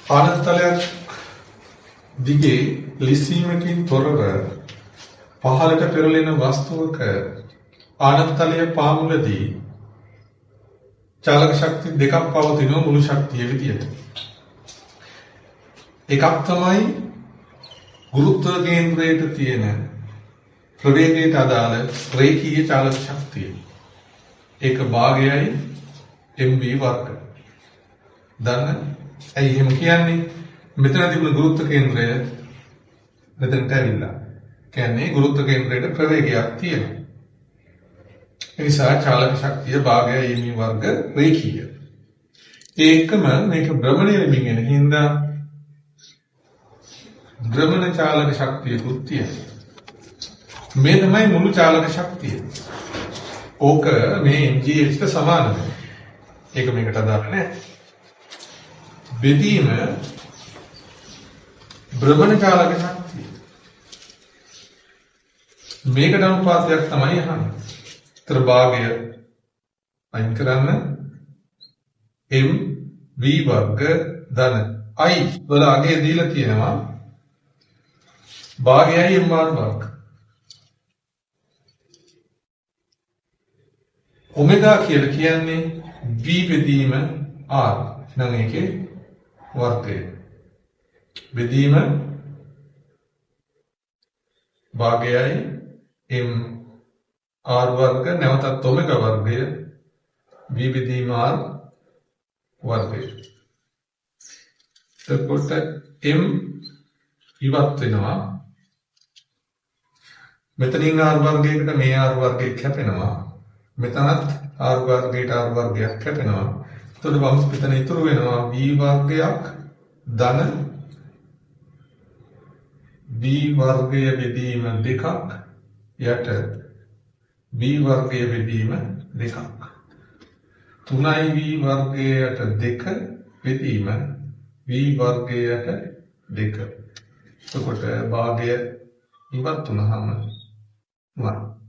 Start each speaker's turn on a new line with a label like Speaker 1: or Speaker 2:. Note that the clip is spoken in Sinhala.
Speaker 1: ආනන්තලයක් දිගේ ලිස්සීමකින් තොරව පහළට පෙරලෙන වස්තුවක ආනන්තලය පාමුලදී චාලක ශක්ති දෙකක් පවතින මුළු ශක්තිය විදියට. එකක් තමයි ගුරුත්ව කේන්ද්‍රයට තියෙන ප්‍රවේගයට අදාළ රේඛීය චාලක ශක්තිය. ඒක භාගයයි mv වර්ග. දන්න? ඇයි එහෙම කියන්නේ? මෙතන තිබුණ ගුරුත්ව කේන්ද්‍රය මෙතනට ඇවිල්ලා. කියන්නේ ගුරුත්ව කේන්ද්‍රයට ප්‍රවේගයක් තියෙනවා. ඒ නිසා චාලක ශක්තිය භාගයයි mv වර්ග රේඛීය. ඒකම මේක භ්‍රමණය වෙමින් එන හින්දා භ්‍රමණ චාලක ශක්තියකුත් තියෙනවා. මේ තමයි මුළු චාලක ශක්තිය. ඕක මේ mgh ට සමානයි. ඒක මේකට අදාළ නැහැ. බෙදීම භ්‍රමණ චාලක ශක්තිය. මේකට අනුපාතයක් තමයි අහන්නේ. තර භාගය අයින් කරන්න m v වර්ග ධන i වල අගය දීලා තියෙනවා. භාගයයි m r වර්ග. ඔමෙගා කියලා කියන්නේ v බෙදීම r. නම් ඒකේ වර්ගය. බෙදීම භාගයයි m r වර්ග නැවතත් ඔමෙගා වර්ගය v බෙදීම r වර්ගය. එතකොට m ඉවත් වෙනවා. මෙතනින් r වර්ගයකට මේ r වර්ගයක් කැපෙනවා. මෙතනත් r වර්ගයට r වර්ගයක් කැපෙනවා. එතකොට වම්ස් පිටන ඉතුරු වෙනවා v වර්ගයක් ධන v වර්ගය බෙදීම දෙකක් යට v වර්ගය බෙදීම දෙකක්. 3v වර්ගයට 2 බෙදීම v වර්ගයට 2. එතකොට භාගය ඉවත් වුණාම 1